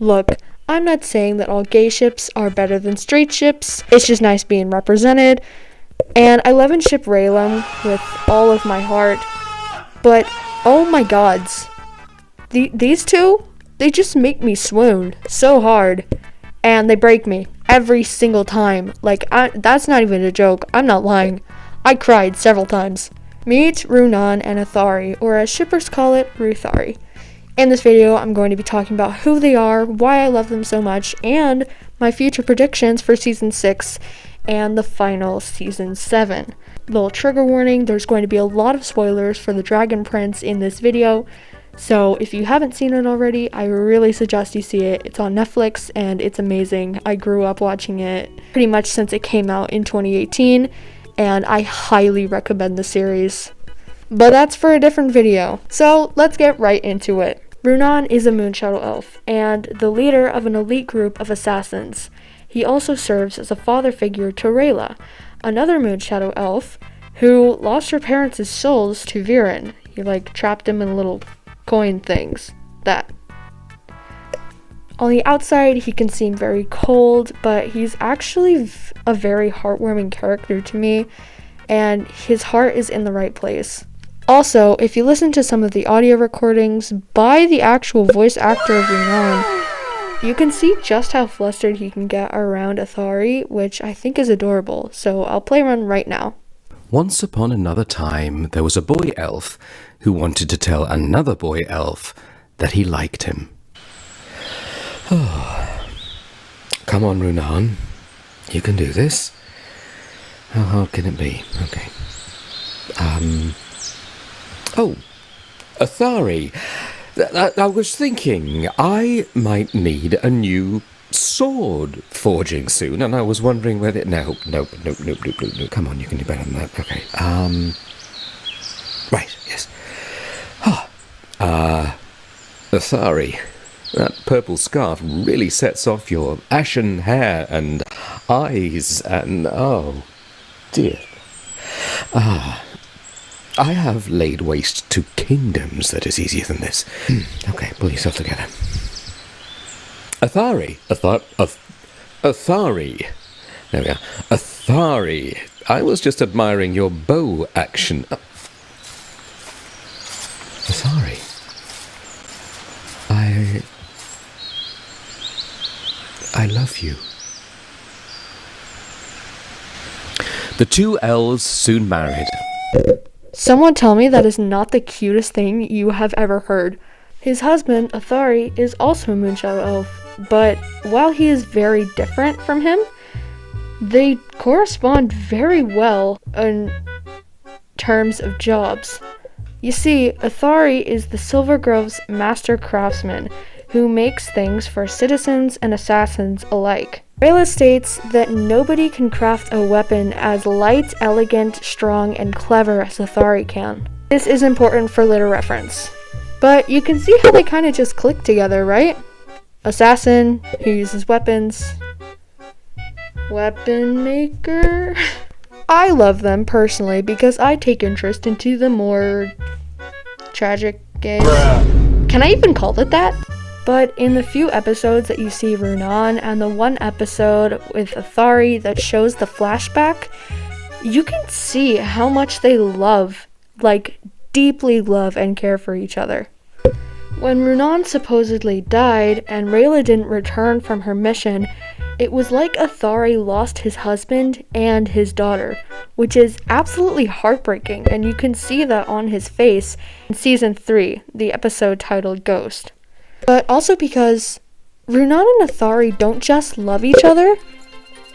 Look, I'm not saying that all gay ships are better than straight ships. It's just nice being represented. And I love and ship Rayllum with all of my heart. But, oh my gods. These two, they just make me swoon so hard. And they break me every single time. Like, that's not even a joke. I'm not lying. I cried several times. Meet Runan and Athari, or as shippers call it, Ruthari. In this video, I'm going to be talking about who they are, why I love them so much, and my future predictions for Season 6 and the final Season 7. Little trigger warning, there's going to be a lot of spoilers for the Dragon Prince in this video, so if you haven't seen it already, I really suggest you see it. It's on Netflix, and it's amazing. I grew up watching it pretty much since it came out in 2018, and I highly recommend the series. But that's for a different video, so let's get right into it. Runan is a Moonshadow Elf, and the leader of an elite group of assassins. He also serves as a father figure to Rayla, another Moonshadow Elf, who lost her parents' souls to Viren. He, trapped them in little coin things. That. On the outside, he can seem very cold, but he's actually a very heartwarming character to me, and his heart is in the right place. Also, if you listen to some of the audio recordings by the actual voice actor of Runan, you can see just how flustered he can get around Athari, which I think is adorable, so I'll play one right now. Once upon another time, there was a boy elf who wanted to tell another boy elf that he liked him. Oh. Come on, Runan. You can do this. How hard can it be? Okay. Oh, Athari. I was thinking I might need a new sword forging soon, and I was wondering whether... No. Come on, you can do better than that. Okay. Right, yes. Athari, that purple scarf really sets off your ashen hair and eyes and... oh, dear. I have laid waste to kingdoms that is easier than this. Okay, pull yourself together. Athari. Athari. There we are. Athari. I was just admiring your bow action. Athari. I love you. The two elves soon married. Someone tell me that is not the cutest thing you have ever heard. His husband, Athari, is also a Moonshadow Elf, but while he is very different from him, they correspond very well in terms of jobs. You see, Athari is the Silver Grove's master craftsman, who makes things for citizens and assassins alike. Rayla states that nobody can craft a weapon as light, elegant, strong, and clever as Athari can. This is important for later reference. But you can see how they kind of just click together, right? Assassin, who uses weapons. Weapon maker. I love them personally because I take interest into the more tragic games. Can I even call it that? But in the few episodes that you see Runan and the one episode with Athari that shows the flashback, you can see how much they love, deeply love and care for each other. When Runan supposedly died and Rayla didn't return from her mission, it was like Athari lost his husband and his daughter, which is absolutely heartbreaking, and you can see that on his face in Season 3, the episode titled Ghost. But also because Runan and Athari don't just love each other,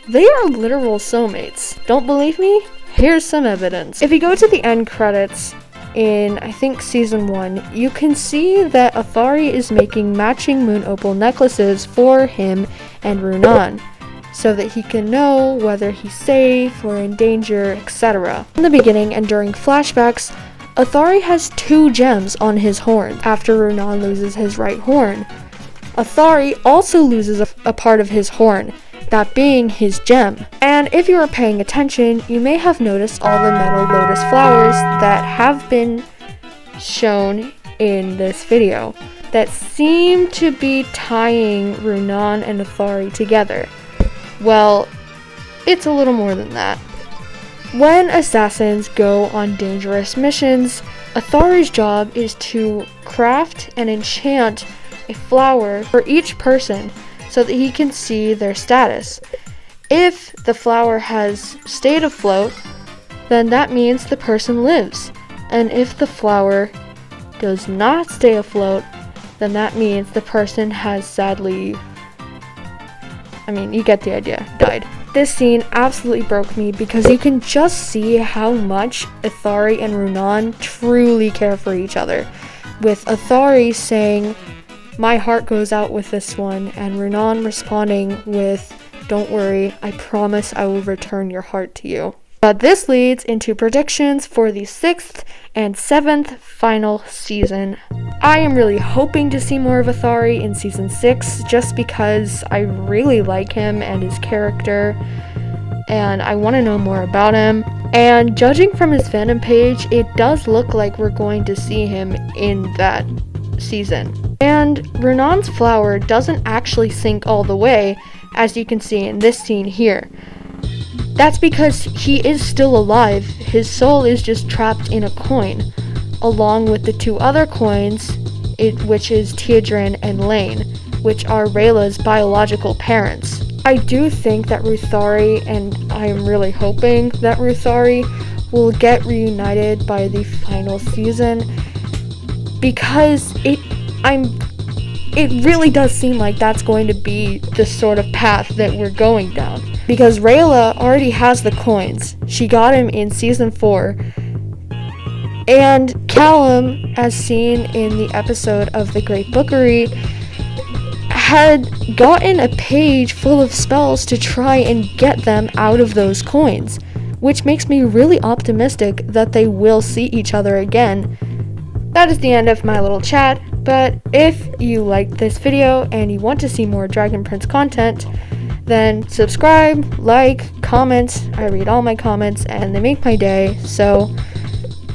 they are literal soulmates. Don't believe me? Here's some evidence. If you go to the end credits in, I think, Season 1, you can see that Athari is making matching moon opal necklaces for him and Runan, so that he can know whether he's safe or in danger, etc. In the beginning and during flashbacks, Athari has 2 gems on his horn after Runan loses his right horn. Athari also loses a part of his horn, that being his gem. And if you are paying attention, you may have noticed all the metal lotus flowers that have been shown in this video. that seem to be tying Runan and Athari together. Well, it's a little more than that. When assassins go on dangerous missions, Athari's job is to craft and enchant a flower for each person so that he can see their status. If the flower has stayed afloat, then that means the person lives. And if the flower does not stay afloat, then that means the person has sadly, you get the idea, died. This scene absolutely broke me because you can just see how much Athari and Runan truly care for each other. With Athari saying, "My heart goes out with this one," and Runan responding with, "Don't worry, I promise I will return your heart to you." But this leads into predictions for the 6th and 7th final season. I am really hoping to see more of Athari in season 6 just because I really like him and his character and I want to know more about him. And judging from his fandom page, it does look like we're going to see him in that season. And Runan's flower doesn't actually sink all the way, as you can see in this scene here. That's because he is still alive. His soul is just trapped in a coin, along with the 2 other coins, which is Teodrin and Lane, which are Rayla's biological parents. I do think that Ruthari, and I am really hoping that Ruthari will get reunited by the final season, because it really does seem like that's going to be the sort of path that we're going down. Because Rayla already has the coins. She got him in season 4. And Callum, as seen in the episode of The Great Bookery, had gotten a page full of spells to try and get them out of those coins, which makes me really optimistic that they will see each other again. That is the end of my little chat, but if you liked this video and you want to see more Dragon Prince content, then subscribe, like, comment. I read all my comments and they make my day, so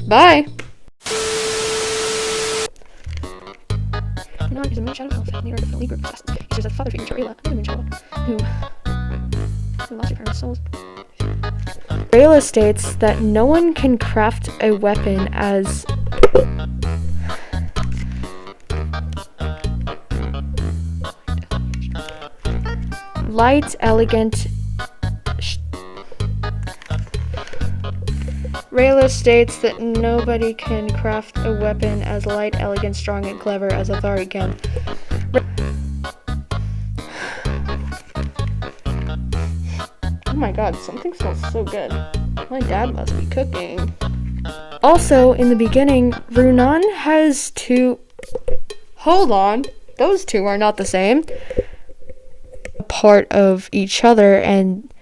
bye! Runan is a moon-shadow elf, leader of the League group of assassins. He serves as a father figure to Rayla, another moon-shadow, who lost her parents' souls. Rayla states that no one can craft a weapon as light, elegant. Rayla states that nobody can craft a weapon as light, elegant, strong, and clever as Athari can. Oh my god, something smells so good. My dad must be cooking. Also, in the beginning, Runan has 2... Hold on, those 2 are not the same. Part of each other, and